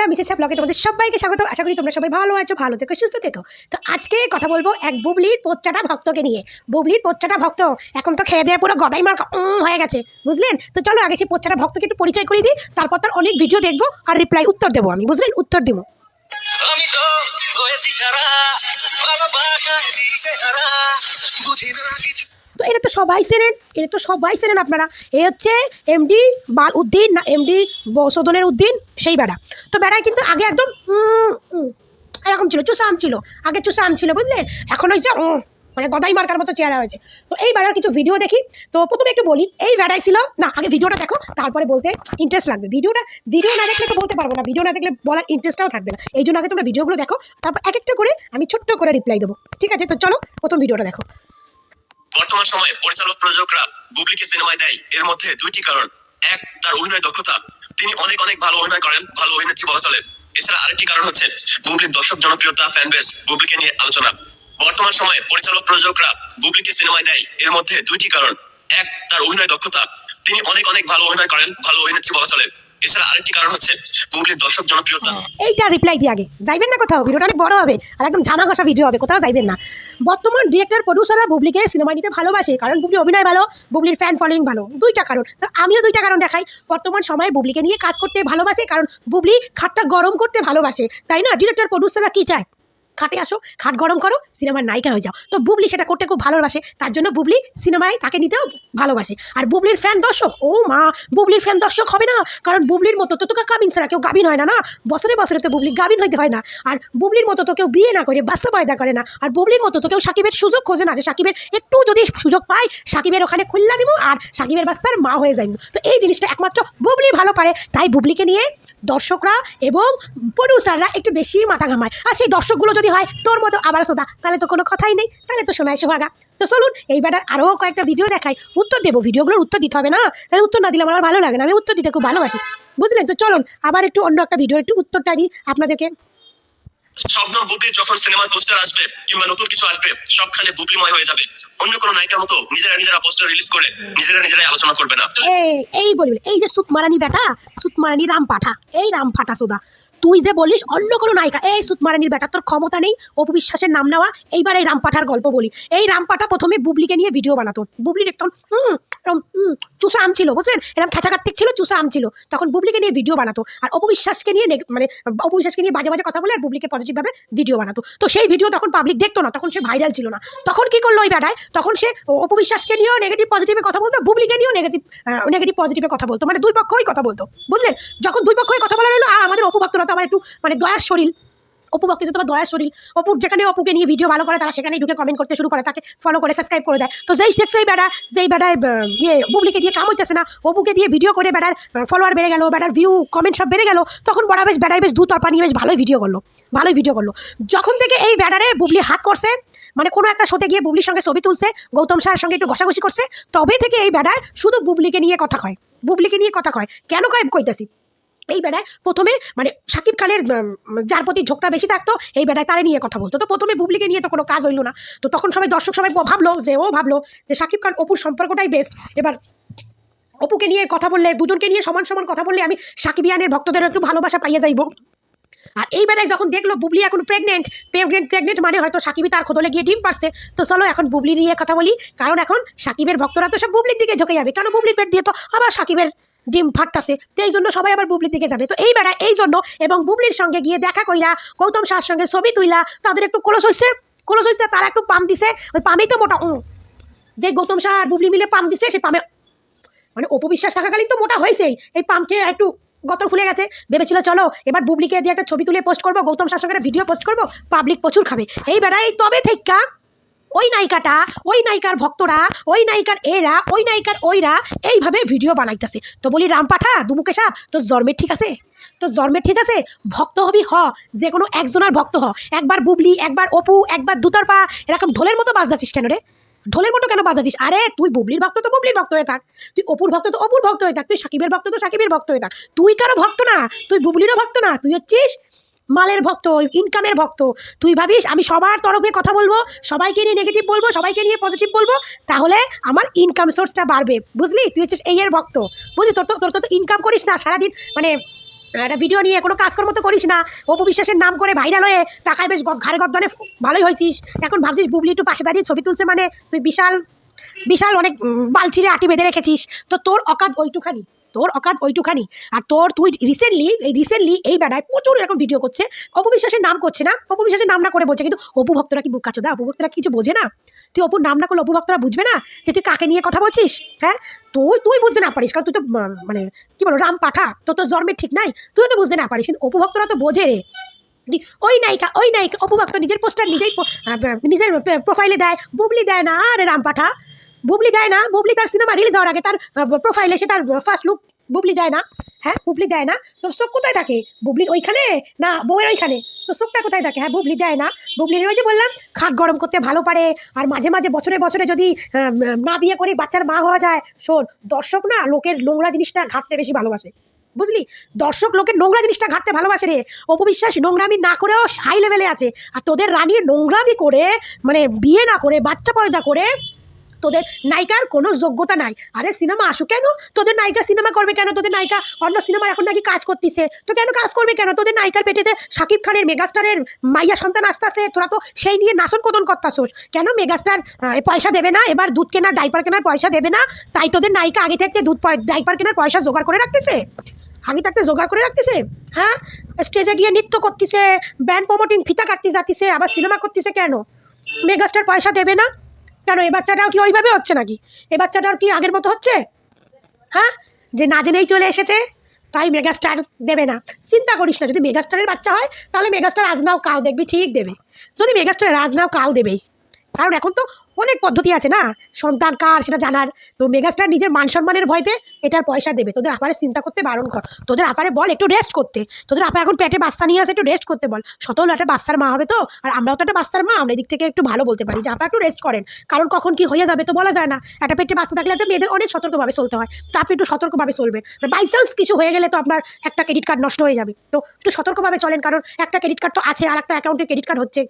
বন্ধুরা মিসেস ব্লগে তোমাদের সবাইকে স্বাগত। আশা করি তোমরা সবাই ভালো আছো, ভালো থেকো, সুস্থ থেকো। তো আজকে কথা বলবো এক বুবলির পোচ্চাটা ভক্তকে নিয়ে। বুবলির পোচ্চাটা ভক্ত এখন তো খেয়ে দেওয়া পুরো গদাই মার হয়ে গেছে, বুঝলেন? তো চলো আগে সেই পোচ্চাটা ভক্তকে একটু পরিচয় করে দিই, তারপর তার অনেক ভিডিও দেখবো আর রিপ্লাই উত্তর দেবো আমি, বুঝলেন? উত্তর দেবো। আমি তো হয়েছি সারা ভালোবাসা দিশেহারা, বুঝি না কিছু। তো এটা তো সবাই চেনেন আপনারা। এ হচ্ছে এমডি বাল উদ্দিন না এমডি সদনের উদ্দিন, সেই বেড়া। তো বেড়ায় কিন্তু আগে একদম এরকম ছিল, চুষাম ছিল, আগে চুষাম ছিল, বুঝলেন? এখন হয়েছে মানে গদাই মার্কার মতো চেহারা হয়েছে। তো এই বেড়ার কিছু ভিডিও দেখি। তো প্রথমে একটু বলি, এই বেড়াই ছিল না, আগে ভিডিওটা দেখো তারপরে বলতে ইন্টারেস্ট লাগবে। ভিডিও না দেখলে তো বলতে পারবো না, ভিডিও না দেখলে বলার ইন্টারেস্টটাও থাকবে না। এই জন্য আগে তোমরা ভিডিওগুলো দেখো, তারপর এক একটা করে আমি ছোট্ট করে রিপ্লাই দেবো, ঠিক আছে? তো চলো প্রথম ভিডিওটা দেখো। বর্তমান সময়ে পরিচালক প্রযোজকরা বুবলিকে সিনেমায় দেয় এর মধ্যে দুইটি কারণ। এক, তার অভিনয় দক্ষতা, তিনি অনেক ভালো অভিনয় করেন, ভালো অভিনেত্রী বলা চলে। এছাড়া আরেকটি কারণ হচ্ছে বুবলির দর্শক জনপ্রিয়তা, ফ্যান বেস, বুবলিকে নিয়ে আলোচনা। বর্তমান সময়ে পরিচালক প্রযোজকরা বুবলিকে সিনেমায় দেয় এর মধ্যে দুইটি কারণ। এক, তার অভিনয় দক্ষতা, তিনি অনেক ভালো অভিনয় করেন, ভালো অভিনেত্রী বলা চলে। এছাড়া আরেকটি কারণ হচ্ছে বুবলির দর্শক জনপ্রিয়তা। এইটা রিপ্লাই দিয়ে আগে যাইবেন না কোথাও, ভিডিওটা অনেক বড় হবে আর একদম ঝামা ঘষা ভিডিও হবে, কোথাও যাইবেন না। বর্তমান ডিরেক্টর প্রডিউসাররা বুবলিকে সিনেমা নিতে ভালোবাসে, কারণ বুবলি অভিনয় ভালো, বুবলির ফ্যান ফলোয়িং ভালো। দুইটা কারণ, তো আমিও দুইটা কারণ দেখাই। বর্তমান সময়ে বুবলিকে নিয়ে কাজ করতে ভালোবাসে, কারণ বুবলি খাটটা গরম করতে ভালোবাসে, তাই না? ডিরেক্টর প্রডিউসাররা কি চায়? খাটে আসো, খাট গরম করো, সিনেমার নায়িকা হয়ে যাও। তো বুবলি সেটা করতে খুব ভালোবাসে, তার জন্য বুবলি সিনেমায় তাকে নিতেও ভালোবাসে। আর বুবলির ফ্যান দর্শক, ও মা, বুবলির ফ্যান দর্শক হবে না, কারণ বুবলির মতো তো তোকে কাবিন ছাড়া কেউ গাবিন হয় না, না বছরে বছরে তো বুবলি গাবিন হইতে হয় না। আর বুবলির মতো তো কেউ বিয়ে না করে বাচ্চা পয়দা করে না। আর বুবলির মতো তো কেউ সাকিবের সুযোগ খোঁজে না, যে সাকিবের একটু যদি সুযোগ পায় সাকিবের ওখানে খুল্লা দিব আর সাকিবের বাচ্চার মা হয়ে যাইব। তো এই জিনিসটা একমাত্র বুবলি ভালো পারে, তাই বুবলিকে নিয়ে দর্শকরা এবং প্রডিউসাররা একটু বেশি মাথা ঘামায়। আর সেই দর্শকগুলো যদি হয় তোর মতো আবার সোদা, তাহলে তো কোনো কথাই নেই, তাহলে তো শোনায় সোহাগা। তো চলুন এইবার আরও কয়েকটা ভিডিও দেখাই, উত্তর দেবো। ভিডিওগুলোর উত্তর দিতে হবে না, তাহলে উত্তর না দিলে আমার ভালো লাগে না, আমি উত্তর দিতে খুব ভালোবাসি, বুঝলেন? তো চলুন আবার একটু অন্য একটা ভিডিও একটু উত্তরটা দিই আপনাদেরকে। স্বপ্ন বুবলির যখন সিনেমার পোস্টার আসবে কিংবা নতুন কিছু আসবে, সবখানে বুবলিময় হয়ে যাবে। অন্য কোনো নায়িকার মতো নিজেরা পোস্টার রিলিজ করে নিজেরাই আলোচনা করবে না। এই বলবি, এই যে সুতমারানি বেটা, সুতমারানি রাম পাঠা, এই রাম ফাটা সোদা, তুই যে বলিস অন্য কোনো নায়িকা, এই সুতমারানির বেটা, তোর ক্ষমতা নেই অপু বিশ্বাসের নাম নেওয়া। এইবার এই রামপাঠার গল্প বলি। এই রামপাঠা প্রথমে বুবলিকে নিয়ে ভিডিও বানাতো। বুবলির একদম চুষা আম ছিল, বুঝলেন? এরকম খেঁচাকার্তিক ছিল, চুষা আম ছিল। তখন বুবলিকে নিয়ে ভিডিও বানাতো, আর অপু বিশ্বাসকে নিয়ে মানে অপু বিশ্বাসকে নিয়ে বাজে কথা বলে আর বুবলিকে পজিটিভভাবে ভিডিও বানাতো। তো সেই ভিডিও তখন পাবলিক দেখতো না, তখন সে ভাইরাল ছিল না। তখন কি করলো ওই বেটায়, তখন সে অপু বিশ্বাসকে নিয়েও নেগেটিভ পজিটিভে কথা বলতো, বুবলিকে নিয়েও নেগেটিভ পজিটিভে কথা বলতো, মানে দুই পক্ষই কথা বলতো, বুঝলেন? যখন দুই পক্ষই কথা বলা হলো, আর আমাদের অপু ভক্তরা তো আবার একটু মানে দয়ার শরীর, অপু ভক্তি তো তোমার দয়ার শরীর। অপুর যেখানে অপুকে নিয়ে ভিডিও ভালো করে তারা সেখানেই ঢুকে কমেন্ট করতে শুরু করে, তাকে ফলো করে সাবস্ক্রাইব করে দেয়। তো যেই দেখছে যেই বেড়ায় বুবলিকে দিয়ে কাম হইতেছে না, অপুকে দিয়ে ভিডিও করে বেড়ার ফলোয়ার বেড়ে গেল, বেড়ার ভিউ কমেন্ট সব বেড়ে গেল, তখন বেড়ায় বেশ দুতরফা নিয়ে বেশ ভালোই ভিডিও করলো। যখন থেকে এই বেড়ারে বুবলি হাত করছে, মানে কোনো একটা শোতে গিয়ে বুবলির সঙ্গে ছবি তুলছে, গৌতম স্যারের সঙ্গে একটু ঘষাঘষি করছে, তবে থেকে এই বেড়ায় শুধু বুবলিকে নিয়ে কথা কয়। কেন কইতাছি, এই বেড়ায় প্রথমে মানে শাকিব খানের যার প্রতি ঝোঁকটা বেশি থাকতো, এই বেড়ায় তারে নিয়ে কথা বলতো। তো প্রথমে বুবলিকে নিয়ে তো কোনো কাজ হইলো না। তো তখন দর্শক সবাই ভাবলো যে শাকিব খান অপুর সম্পর্কটাই বেস্ট। এবার অপুকে নিয়ে কথা বললে, দুজনকে নিয়ে সমান কথা বললে আমি সাকিবিয়ানের ভক্তদের একটু ভালোবাসা পাইয়ে যাইব। আর এই বেলায় যখন দেখলো বুবলি এখন প্রেগনেন্ট মানে হয়তো সাকিবই তার খোদলে গিয়ে ডিম পারছে। তো চলো এখন বুবলি নিয়ে কথা বলি, কারণ এখন সাকিবের ভক্তরা তো সব বুবলির দিকে ঝুঁকে যাবে, কারণ বুবলির পেট দিয়ে তো আবার সাকিবের ডিম ফাটতাছে, তো এই জন্য সবাই আবার বুবলির দিকে যাবে। তো এই বেড়া এই জন্য এবং বুবলির সঙ্গে গিয়ে দেখা কইরা গৌতম শাহর সঙ্গে ছবি তুইলা তাদের একটু ক্লোজ হয়েছে, তারা একটু পাম দিছে। ওই পামেই তো মোটা, যে গৌতম শাহ আর বুবলি মিলে পাম দিছে, সেই পামে মানে অপু বিশ্বাস থাকাকালীন তো মোটা হয়েছেই, এই পামকে একটু গতর ফুলে গেছে। ভেবেছিল চলো এবার বুবলিকে দিয়ে একটা ছবি তুলে পোস্ট করবো, গৌতম শাহর সঙ্গে ভিডিও পোস্ট করবো, পাবলিক প্রচুর খাবে। এই বেড়াই তবে থেকে ওই নায়িকাটা, ওই নায়িকার ভক্তরা, ওই নায়িকার এরা, ওই নায়িকার ওইরা এইভাবে ভিডিও বানাইতেছে। তো বলি রামপাঠা দুমুকে সাপ, তোর জন্মের ঠিক আছে, ভক্ত হবি যে কোনো একজনের ভক্ত একবার বুবলি, একবার অপু, একবার দুতরফা এরকম ঢোলের মতো বাজদাছিস কেন রে? ঢোলের মতো কেন বাজাছিস? আরে তুই বুবলির ভক্ত তো বুবলির ভক্ত হয়ে থাক, তুই অপুর ভক্ত তো অপুর ভক্ত হয়ে থাক, তুই সাকিবের ভক্ত তো সাকিবের ভক্ত হয়ে থাক। তুই কারো ভক্ত না, তুই বুবলিরও ভক্ত না, তুই হচ্ছিস মালের ভক্ত, ইনকামের ভক্ত। তুই ভাবিস আমি সবার তরফে কথা বলবো, সবাইকে নিয়ে নেগেটিভ বলবো, সবাইকে নিয়ে পজিটিভ বলবো, তাহলে আমার ইনকাম সোর্সটা বাড়বে, বুঝলি? তুই হচ্ছিস এই এর ভক্ত, বুঝলি? তোর তো ইনকাম করিস না সারাদিন, মানে একটা ভিডিও নিয়ে কোনো কাজকর্ম তো করিস না, অপু বিশ্বাসের নাম করে ভাইরাল হয়ে টাকায় বেশ ঘাড়ে গর্দনে ভালোই হয়েছিস। এখন ভাবছিস বুবলি একটু পাশে দাঁড়িয়ে ছবি তুলছে মানে তুই বিশাল বিশাল অনেক বালছিরে আটি বেঁধে রেখেছিস। তো তোর অকাত ওইটুখানি, তোর অকাত ওইটুখানি। আর তুই রিসেন্টলি এই বেড়ায় প্রচুর এরকম ভিডিও করছে, অপু বিশ্বাসের নাম করছে না, অপু বিশ্বাসের নাম না করে বলছে, কিন্তু অপু ভক্তরা কি বুক কাচোদা, অপু ভক্তরা কিছু বোঝে না? তুই অপুর নাম না করলে অপু ভক্তরা বুঝবে না যে তুই কাকে নিয়ে কথা বলছিস? হ্যাঁ, তুই বুঝতে না পারিস, কারণ তুই তো মানে কি বলো রাম পাঠা, তোর তো জন্মের ঠিক নাই, তুই তো বুঝতে না পারিস, কিন্তু অপু ভক্তরা তো বোঝে রে। ওই নায়িকা অপু ভক্ত নিজের পোস্টার নিজের প্রোফাইলে দেয়, বুবলি দেয় না। আরে রাম পাঠা, বুবলি দেয় না, বুবলি তার সিনেমা রিলিজ হওয়ার আগে তার প্রোফাইলে সে তার ফার্স্ট লুক বুবলি দেয় না। হ্যাঁ, বুবলি দেয় না। তোর চোখ কোথায় থাকে? বুবলির ওইখানে না বউয়ের ওইখানে? তোর চোখটা কোথায় থাকে? হ্যাঁ, বুবলি দেয় না। বুবলির ওই যে বললাম খাট গরম করতে ভালো পারে, আর মাঝে মাঝে বছরে বছরে যদি না বিয়ে করে বাচ্চার মা হওয়া যায়। শোন, দর্শক না লোকের নোংরা জিনিসটা ঘাটতে বেশি ভালোবাসে, বুঝলি? দর্শক লোকের নোংরা জিনিসটা ঘাটতে ভালোবাসে রে। অপু বিশ্বাস নোংরামি না করেও হাই লেভেলে আছে, আর তোদের রানী নোংরামি করে মানে বিয়ে না করে বাচ্চা পয়দা করে তোদের নায়িকার কোনো যোগ্যতা নাই। আরে সিনেমা আসুক কেন, তোদের নায়িকা সিনেমা করবে কেন? তোদের নায়িকা অন্য সিনেমা এখন নাকি কাজ করতেছে, তো কেন কাজ করবে কেন? তোদের নায়িকার পেটেতে শাকিব খানের মেগাস্টারের মাইয়া সন্তান আসতেছে, তোরা তো সেই নিয়ে নাচন কদন করতাছোস। কেন মেগাস্টার পয়সা দেবে না এবার, দুধ কেনার ডাইপার কেনার পয়সা দেবে না, তাই তোদের নায়িকা আগে থেকে ডাইপার কেনার পয়সা জোগাড় করে রাখতেছে, আগে থাকতে জোগাড় করে রাখতেছে। হ্যাঁ, স্টেজে গিয়ে নৃত্য করতেছে, ব্যান্ড প্রমোটিং ফিতা কাটতে যাচ্ছে, আবার সিনেমা করতেছে। কেন মেগাস্টার পয়সা দেবে না? কেন এ বাচ্চাটাও কি ওইভাবে হচ্ছে নাকি? এ বাচ্চাটাও কি আগের মতো হচ্ছে? হ্যাঁ, যে না জেনেই চলে এসেছে তাই মেগাস্টার দেবে না? চিন্তা করিস না, যদি মেগাস্টারের বাচ্চা হয় তাহলে মেগাস্টার আজ নাও কাল দেখবি ঠিক দেবে। যদি মেগাস্টারের আজ নাও কাল দেবেই, কারণ এখন তো অনেক পদ্ধতি আছে না সন্তান কার সেটা জানার। তো মেগাস্টার নিজের মান সম্মানের ভয়তে এটার পয়সা দেবে। তোদের আপারে চিন্তা করতে বারণ কর, তোদের আপারে বল একটু রেস্ট করতে। তোদের আপা এখন পেটে বাচ্চা নিয়ে আসে, একটু রেস্ট করতে বল। সতল একটা বাচ্চার মা হবে তো, আর আমরাও তো একটা বাচ্চার মা, আমরা এদিক থেকে একটু ভালো বলতে পারি যে আপা একটু রেস্ট করেন, কারণ কখন কি হয়ে যাবে তো বলা যায় না। একটা পেটে বাচ্চা থাকলে একটা মেয়েদের অনেক সতর্কভাবে চলতে হয়, তো আপনি একটু সতর্কভাবে চলবেন। বাই চান্স কিছু হয়ে গেলে তো আপনার একটা ক্রেডিট কার্ড নষ্ট হয়ে যাবে, তো একটু সতর্কভাবে চলেন, কারণ একটা ক্রেডিট কার্ড তো আছে আর একটা অ্যাকাউন্টে ক্রেডিট কার্ড হচ্ছে,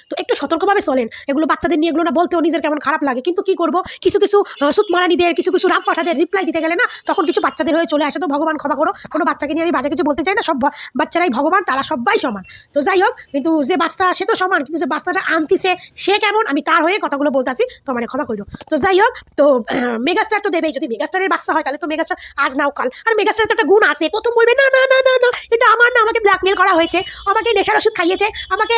তো একটু সতর্কভাবে চলেন। এগুলো বাচ্চাদের নিয়ে এগুলো না বলতেও নিজের কেমন খারাপ লাগে, কিন্তু কি করব, কিছু কিছু সুতমারানিদের কিছু রাম পাঠাদের রিপ্লাই দিতে গেলে না তখন কিছু বাচ্চাদের হয়ে চলে আসে। তো ভগবান ক্ষমা করো, কোনো বাচ্চাকে নিয়ে আমি বাজে কিছু বলতে চাই না, সব বাচ্চারাই ভগবান, তারা সবাই সমান। তো যাই হোক, কিন্তু যে বাচ্চা সে তো সমান, কিন্তু যে বাচ্চাটা আনতিছে সে কেমন, আমি তার হয়ে কথাগুলো বলতেছি, তো মানে ক্ষমা করো। তো যাই হোক, তো মেগাস্টার তো দেবেই, যদি মেগাস্টারের বাচ্চা হয় তাহলে তো মেগাস্টার আজ নাও কাল। আর মেগাস্টারের তো একটা গুণ আছে, প্রথম বলবে না না না না না এটা আমার না, আমাকে ব্ল্যাকমেল করা হয়েছে, আমাকে নেশার ওষুধ খাইয়েছে, আমাকে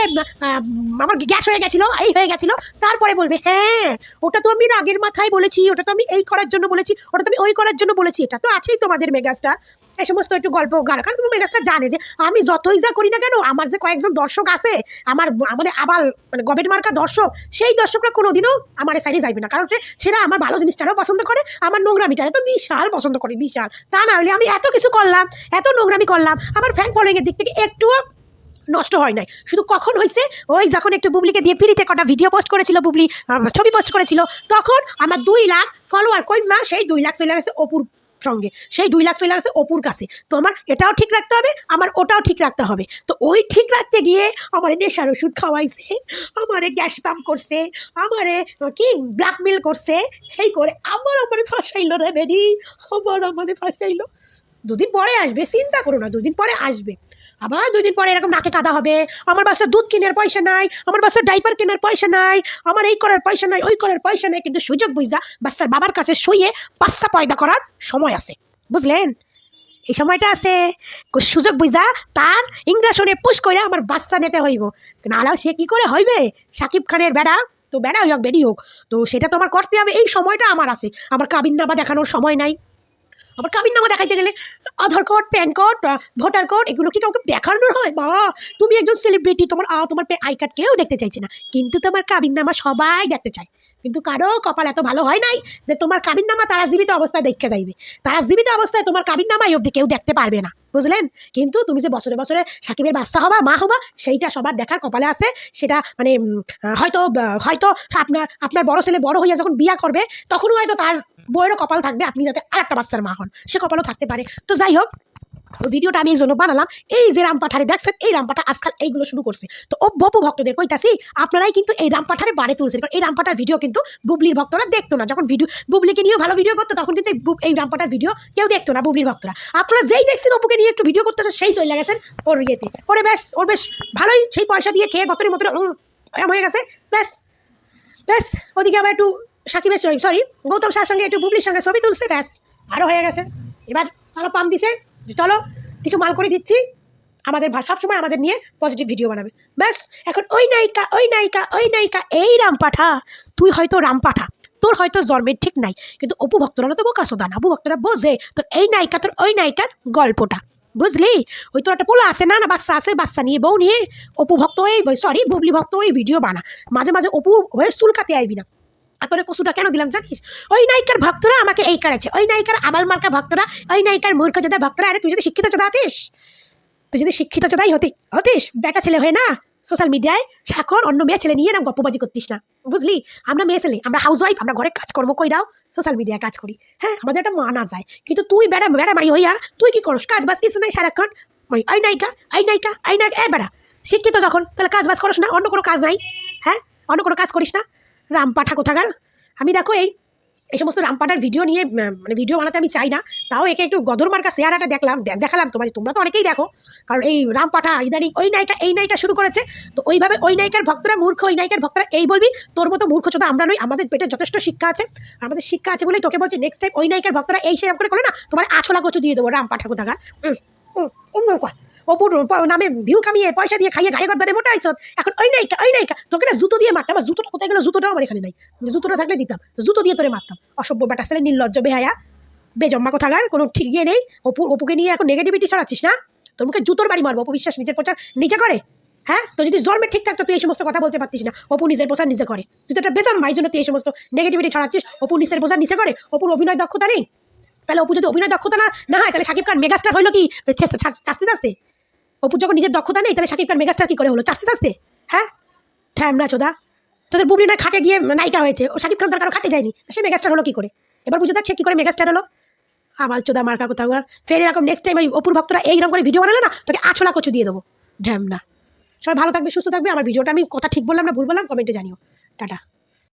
আমার গ্যাস হয়ে গেছিল, এই হয়ে গেছিল। তারপরে বলবে হ্যাঁ ওটা তো আমি রাগের মাথায় বলেছি, ওটা তো আমি এই করার জন্য বলেছি, ওটা তো আমি ওই করার জন্য বলেছি। এটা তো আছেই তোমাদের মেগাস্টার, এই সমস্ত একটু গল্প গান, কারণ তুমি মেগাস্টার জানে যে আমি যতই যা করি না কেন আমার যে কয়েকজন দর্শক আছে, আমার মানে আবার মানে গবেট মার্কা দর্শক, সেই দর্শকরা কোনোদিনও আমার সাইডে যাইবে না, কারণ সেটা আমার ভালো জিনিসটারও পছন্দ করে, আমার নোংরামিটারে তো বিশাল পছন্দ করে, বিশাল। তা না হলে আমি এত কিছু করলাম, এত নোংরামি করলাম, আমার ফ্যান ফলোয়িংয়ের দিক থেকে একটুও নষ্ট হয় নাই। শুধু কখন হয়েছে, ওই যখন একটু বুবলিকে দিয়ে পিড়িতে কটা ভিডিও পোস্ট করেছিল, বুবলি ছবি পোস্ট করেছিল, তখন আমার 2 লাখ ফলোয়ার কই মা, সেই 2 লাখ চলে গেছে অপুর সঙ্গে, সেই 2 লাখ চলে গেছে অপুর কাছে। তো আমার এটাও ঠিক রাখতে হবে, আমার ওটাও ঠিক রাখতে হবে। তো ওই ঠিক রাখতে গিয়ে আমার নেশার ওষুধ খাওয়াইছে, আমারে গ্যাস পাম্প করছে, আমারে কি ব্ল্যাকমেল করছে, এই করে আমারে ফাঁসাইলো রে বেরি, আমারে ফাঁসাইলো। 2 দিন পরে আসবে, চিন্তা করো না, 2 দিন পরে আসবে। আবার 2 দিন পরে এরকম নাকে কাদা হবে, আমার বাচ্চার দুধ কেনার পয়সা নাই, আমার বাচ্চার ডাইপার কেনার পয়সা নাই, আমার এই করার পয়সা নাই, ওই করার পয়সা নাই, কিন্তু সুযোগ বুঝা বাচ্চার বাবার কাছে শুয়ে বাচ্চা পয়দা করার সময় আছে, বুঝলেন? এই সময়টা আছে, সুযোগ বুঝা তার ইংরেজনে পুশ করে আমার বাচ্চা নিতে হইব, নাহলে সে কি করে হইবে? শাকিব খানের বেড়া, তো বেড়া হোক বেরি হোক, তো সেটা তো আমার করতে হবে। এই সময়টা আমার আছে, আমার কাবিননামা দেখানোর সময় নাই। আবার কাবিননামা দেখাইতে গেলে Aadhaar card, PAN card, voter card, এগুলো কি কাউকে দেখানোর হয়? বা তুমি একজন সেলিব্রিটি, তোমার আই কার্ড কেউ দেখতে চাইছে না, কিন্তু তোমার কাবিননামা সবাই দেখতে চায়। কিন্তু কারো কপাল এত ভালো হয় নাই যে তোমার কাবিননামা তারা জীবিত অবস্থায় দেখতে যাইবে, তারা জীবিত অবস্থায় তোমার কাবিননামাই অবধি কেউ দেখতে পারবে না, বুঝলেন? কিন্তু তুমি যে বছরে বছরে সাকিবের বাচ্চা হবা, মা হবা, সেইটা সবার দেখার কপালে আছে। সেটা মানে হয়তো হয়তো আপনার বড় ছেলে বড় হইয়া যখন বিয়া করবে তখন হয়তো তার বইয়েরও কপাল থাকবে আপনি যাতে আর একটা বাচ্চার মা হন, সে কপালও থাকতে পারে। তো যাই হোক, ওই ভিডিওটা আমি এই জন্য বানালাম, এই যে রামপাঠারে দেখছেন, এই রামপাঠা আজকাল এইগুলো শুরু করছে। তো ও বপু ভক্তদের কইতাছি, আপনারাই কিন্তু এই রামপাঠারে বাড়ে তুলছেন, কারণ এই রামপাঠার ভিডিও কিন্তু বুবলির ভক্তরা দেখতো না। যখন ভিডিও বুবলিকে নিয়েও ভালো ভিডিও করতো, তখন কিন্তু এই রামপাঠার ভিডিও কেউ দেখতো না, বুবলির ভক্তরা। আপনারা যেই দেখছেন অপুকে নিয়ে একটু ভিডিও করতেছে, সেই চলে গেছেন ওর ইয়েতে। ওর বেশ ভালোই সেই পয়সা দিয়ে খেয়ে গতরে মতরে হয়ে গেছে। ব্যাস ব্যাস ওদিকে আবার একটু সাকিবের সরি গৌতম শাহের সঙ্গে একটু বুবলির সঙ্গে ছবি তুলছে, ব্যাস আরও হয়ে গেছে। এবার আরও পাম দিছে যে চলো কিছু মাল করে দিচ্ছি, আমাদের সবসময় আমাদের নিয়ে পজিটিভ ভিডিও বানাবে। ব্যাস এখন ওই নায়িকা এই রামপাঠা, তুই হয়তো রামপাঠা, তোর হয়তো জন্মের ঠিক নাই, কিন্তু অপু ভক্তরা তো বোকা সোদা না, অপু ভক্তরা বোঝে তোর এই নায়িকা, তোর ওই নায়িকার গল্পটা, বুঝলি? ওই তোর একটা পোলা আছে না, বাচ্চা আছে, বাচ্চা নিয়ে বউ নিয়ে অপু ভক্ত বুবলি ভক্ত ওই ভিডিও বানা, মাঝে মাঝে অপু হয়ে চুলকাতে আইবি না। আর তোর কসুটা কেন দিলাম জানিস? ওই নায়িকার ভক্তরা আমাকে এই করেছে, ওই নায়িকার আবাল মার্কা ভক্তরা, ওই নায়িকার মূর্খ চোদা ভক্তরা। আরে তুই যদি শিক্ষিত চোদা হতিস, হতিস বেটা ছেলে হয়ে না সোশ্যাল মিডিয়ায় এখন অন্য মেয়ে ছেলে নিয়ে না গপ্পবাজি করতিস না, বুঝলি? আমরা মেয়ে ছেলে, আমরা হাউস ওয়াইফ, আমরা ঘরে কাজকর্ম কইরাও সোশ্যাল মিডিয়ায় কাজ করি, হ্যাঁ আমাদের একটা মানা যায়। কিন্তু তুই বেড়া মারি হইয়া তুই কি করস? কাজ বাজ কিছু নাই, সারাক্ষণ ওই নায়িকা এ বেড়া শিক্ষিত যখন, তাহলে কাজ বাজ করস না? অন্য কোনো কাজ নাই? হ্যাঁ অন্য কোনো কাজ করিস না? রামপাঠা কোথাকার। আমি দেখো এই সমস্ত রামপাঠার ভিডিও নিয়ে মানে ভিডিও বানাতে আমি চাই না, তাও একে একটু গদর মার্কা চেহারাটা দেখালাম তোমার, তোমরা তো অনেকেই দেখো। কারণ এই রামপাঠা ইদানিং ওই নায়িকা এই নায়িকা শুরু করেছে, তো ওইভাবে ওই নায়িকার ভক্তরা মূর্খ, ওই নায়িকার ভক্তরা এই বলবি তোর মতো মূর্খ চোদা আমরা নই, আমাদের পেটে যথেষ্ট শিক্ষা আছে। আমাদের শিক্ষা আছে বলেই তোকে বলছি, নেক্সট টাইম ওই নায়িকার ভক্তরা এই সেরকম করে না, তোমার আছলা কচু দিয়ে দেবো রামপাঠা কোথাকার। অপুর নামে ভিউ কামিয়ে পয়সা দিয়ে খাইয়ে গাড়ি গদ্দারে মোটা হয়েছ, এখন ওই নায়িকা তোকে না জুতো দিয়ে মারতাম। আমার জুতোটা কোথায় গেলো? জুতোটাও আমার এখানে নাই, জুতোটা থাকলে দিতাম, জুতো দিয়ে তোরে মারতাম। অসভ্য বেটা ছেলে, নির্লজ্জ বেহায়া বেজম্মা কোথাকার, কোনো ঠিক ইয়ে নেই। অপুকে নিয়ে এখন নেগেটিভিটি ছড়াচ্ছিস না? তোর মুখে জুতোর বাড়ি মারবো। অপু বিশ্বাস নিজের প্রচার নিজে করে, হ্যাঁ? তো যদি জন্মে ঠিক থাকতো তুই এই সমস্ত কথা বলতে পারতিস না। অপু নিজের প্রচার নিজে করে, তুই তো একটা বেজম্মা, এই জন্য তুই এই সমস্ত নেগেটিভিটি ছড়াচ্ছিস। অপু নিজের প্রচার নিজে করে, অপুর অভিনয় দক্ষতা নেই। তাহলে অপু যদি অভিনয় দক্ষতা না হয়, তাহলে শাকিব খান মেগাস্টার হইলো কি চাস্তে? অপুর যখন নিজের দক্ষতা নেই, তাহলে শাকিব খান মেগাস্টার কি করে হলো? চাস্তে? হ্যাঁ ঠ্যামনা চোদা, তোদের বুবলি নয় খাটে গিয়ে নায়িকা হয়েছে, ও শাকিব খান তার কারো খাটে যায়নি, সে মেগাস্টার হলো কি করে? এবার বুঝে দেখ সে কি করে মেগাস্টার হলো। আবাল চোদা মার্কা কোথাও। ফের এরকম নেক্সট টাইম ওই অপুর ভক্তরা এইরকম করে ভিডিও বানালে না, তোকে আছলা কচু দিয়ে দেবো, ঢ্যামনা। সবাই ভালো থাকবে, সুস্থ থাকবে। আমার ভিডিওটা আমি কথা ঠিক বললাম না ভুল বললাম কমেন্টে জানিও। টাটা।